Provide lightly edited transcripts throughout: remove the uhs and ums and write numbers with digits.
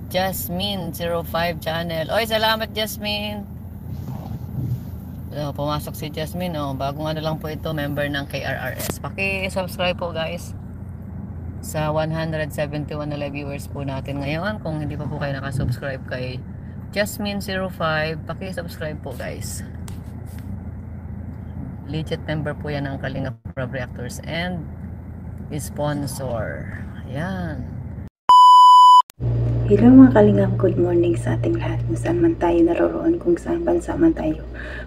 Jasmine05 channel. Oy, salamat Jasmine. So, pumasok si Jasmine, oh. Bagong ano lang po ito, member ng KRRS. Paki-subscribe po guys sa 171 na live viewers po natin ngayon. Kung hindi pa po kayo nakasubscribe kay Jasmine05, paki-subscribe po guys. Legit member po yan ng Kalingap Prab Reactors and sponsor. Ayan. Hello mga Kalingap, good morning sa ating lahat kung saan man tayo naroroon, kung saan bansa man tayo.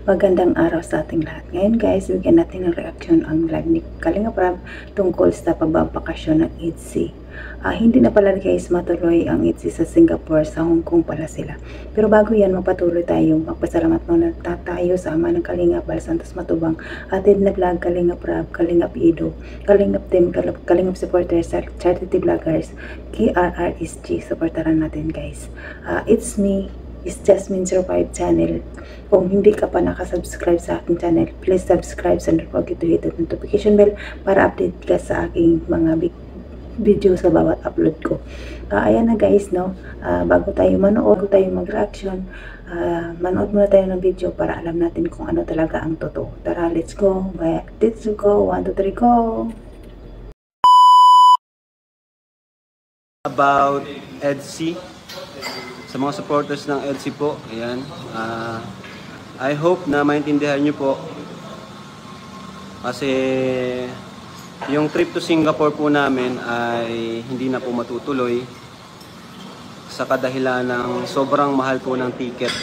Magandang araw sa ating lahat. Ngayon guys, bigyan natin ng reaksyon ang live ni Kalingap Prab tungkol sa pagbabakasyon ng EDC. Hindi na pala guys matuloy ang EDC sa Singapore, sa Hong Kong pala sila. Pero bago yan, magpatuloy tayo. Magpasalamat muna tayo sa ama ng Kalingap Bal Santos Matubang, atin na vlog, Kalingap Prab, Kalingap Ido, Kalingap Team, Kalingap Supporters, Charity Vloggers, KRRSG. Supportaran natin guys. It's me, it's Jasmine05 channel. Kung hindi ka pa nakasubscribe sa aking channel, please subscribe and don't forget to hit the notification bell para update ka sa aking mga video sa bawat upload ko. Ayan na guys, no? Bago tayo manood, bago tayo mag-reaction, manood muna tayo ng video para alam natin kung ano talaga ang totoo. Tara, let's go. Let's go. 1, 2, 3, go. About EDC, sa mga supporters ng EDC po, ayan, I hope na maintindihan nyo po kasi yung trip to Singapore po namin ay hindi na po matutuloy sa kadahilan ng sobrang mahal po ng ticket.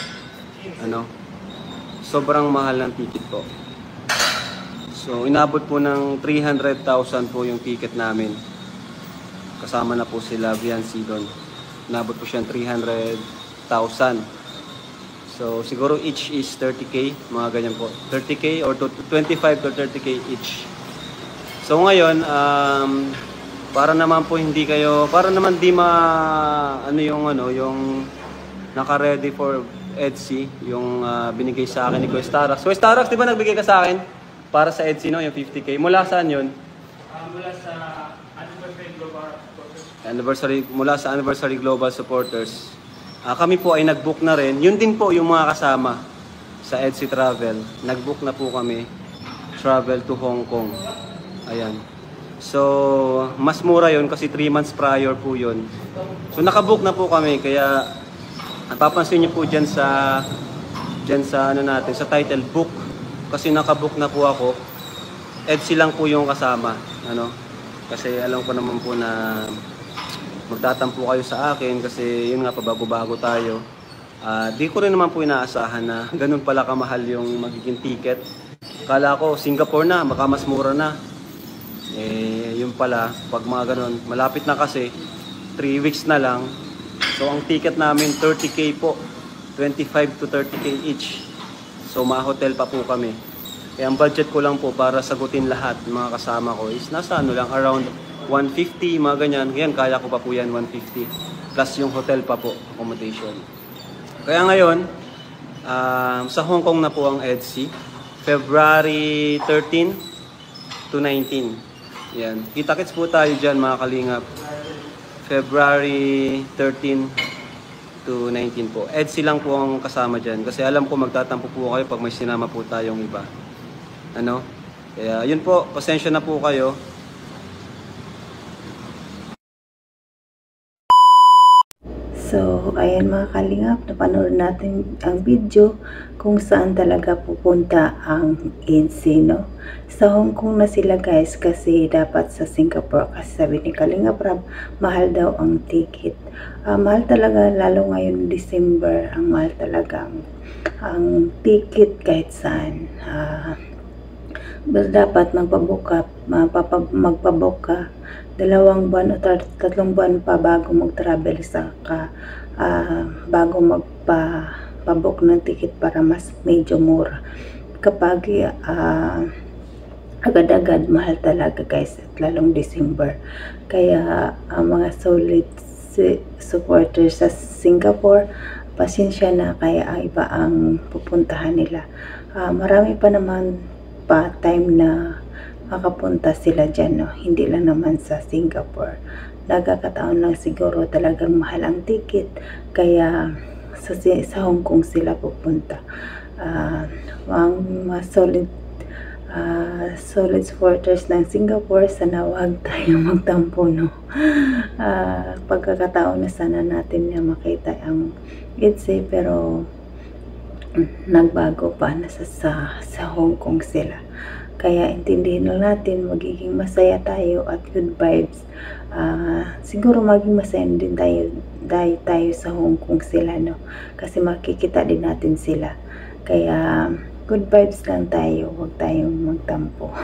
Sobrang mahal ng ticket po. So inabot po ng 300,000 po yung ticket namin. Kasama na po sila VNC doon. Inabot po siya ng 300,000. So siguro each is 30k, mga ganyan po. 30k or 25 to 30k each. So ngayon, para naman po hindi kayo, para naman di yung naka-ready for EDC, yung binigay sa akin ni Kuya Starax. So Starax, di ba nagbigay ka sa akin para sa EDC, no, yung 50k? Mula saan yun? Mula sa Anniversary Global Supporters. Kami po ay nag-book na rin. Yun din po yung mga kasama sa EDC Travel. Nag-book na po kami, travel to Hong Kong. Ayan. So, mas mura yun kasi 3 months prior po yun. So, nakabook na po kami. Kaya, napapansin nyo po dyan sa sa title book. Kasi nakabook na po ako. EDC lang po yung kasama. Kasi alam ko naman po na magtatampo kayo sa akin. Kasi yun nga, pabago-bago tayo. Di ko rin naman po inaasahan na ganun pala kamahal yung magiging ticket. Kala ko, Singapore na, baka mas mura na. Yun pala, pag mga ganun, malapit na kasi 3 weeks na lang. So ang ticket namin 30k po, 25 to 30k each. So ma-hotel pa po kami. Kaya ang budget ko lang po para sagutin lahat ng mga kasama ko is nasa lang, around 150, mga ganyan. Ngayon kaya ko pa po yan, 150 plus yung hotel pa po, accommodation. Kaya ngayon sa Hong Kong na po ang EDC, February 13 to 19. Yan. Kita-kits po tayo dyan mga Kalingap. February 13 to 19 po. EDC lang po ang kasama dyan. Kasi alam ko magtatampo po kayo pag may sinama po tayong iba. Kaya yun po. Pasensya na po kayo. So, ayan mga Kalingap, napanood natin ang video kung saan talaga pupunta ang EDC, no? Sa Hong Kong na sila guys kasi dapat sa Singapore kasi sabi ni Kalingap Prab, mahal daw ang ticket. Mahal talaga, lalo ngayon December, ang mahal talaga ang ticket kahit saan. Dapat magpabook ka 2 buwan o 3 buwan pa bago mag-travel bago magpa-book ng ticket para mas medyo mura. Kapag agad-agad, mahal talaga guys, at lalong December. Kaya mga solid supporters sa Singapore, pasensya na, kaya iba ang pupuntahan nila. Marami pa naman time na makapunta sila dyan, no? Hindi lang naman sa Singapore nagkakataon lang siguro talagang mahal ang ticket, kaya sa Hong Kong sila pupunta. Ang mga solid supporters ng Singapore, sana wag tayong magtampo, no? Pagkakataon na sana natin na makita ang EDSA, pero nagbago pa, sa Hong Kong sila. Kaya intindihin lang natin, magiging masaya tayo at good vibes. Siguro maging masaya din tayo dahil tayo sa Hong Kong sila, no? Kasi makikita din natin sila. Kaya good vibes lang tayo, huwag tayong magtampo.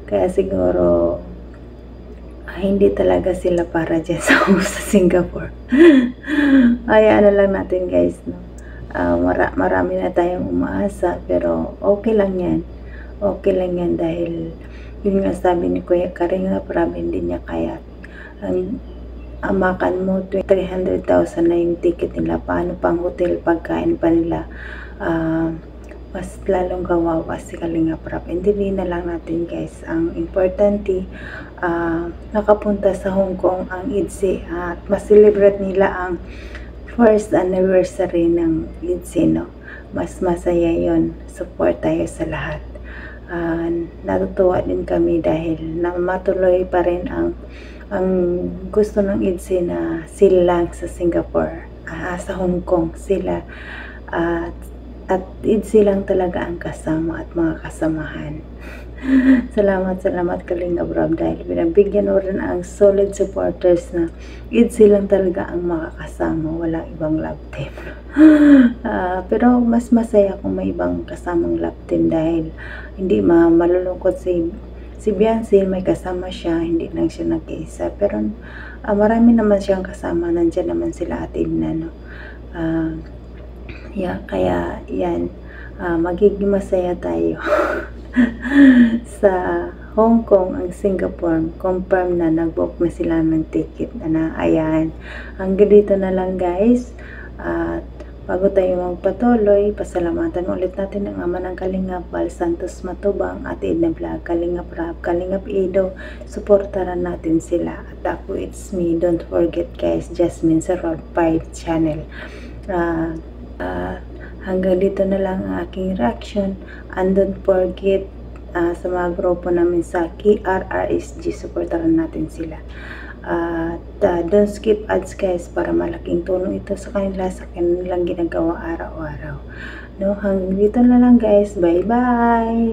Kaya siguro hindi talaga sila para dyan sa Singapore. Ay, ano lang natin guys, no? Marami na tayong umaasa, pero okay lang yan. Okay lang yan dahil yun nga sabi ni Kuya Karinga, parang hindi niya kaya. Amakan mo 300,000 na yung ticket nila, paano pang hotel, pagkain pa nila, mas lalong kawawa si Kalinga Prab. Hindi na lang natin guys, ang importante nakapunta sa Hong Kong ang EDSA at mas-celebrate nila ang first anniversary ng EDSA, no? Mas masaya yon, support tayo sa lahat. Natutuwa din kami dahil matuloy pa rin ang gusto ng EDSA na sila lang sa Singapore, sa Hong Kong sila, at EDSA lang talaga ang kasama at mga kasamahan. Salamat Kalinga Prab dahil binabigyan mo rin ang solid supporters na EDSA lang talaga ang makakasama, walang ibang love team. Pero mas masaya kung may ibang kasamang love team dahil hindi malulungkot si Beyonce, may kasama siya, hindi lang siya nag-iisa. Pero marami naman siyang kasama, nandyan naman sila Ate Edna, no? Kaya yan, magiging masaya tayo. Sa Hong Kong, ang Singapore, confirm na nag-book na sila ng ticket. Ayan, hanggang dito na lang guys. At bago tayo magpatuloy, pasalamatan ulit natin ang ama ng Kalingap, Val Santos Matubang, Ate Edna Vlog, Kalinga Prab, Kalingap Edo. Suportaran natin sila. At ako, it's me. Don't forget guys, Jasmine Sarod 5 channel. Hanggang dito na lang ang aking reaction, and don't forget sa mga grupo namin sa KRRSG, supportaran natin sila. Don't skip ads guys, para malaking tulong ito sa kanila, sa kanilang ginagawa araw-araw, no? Hanggang dito na lang guys, bye bye.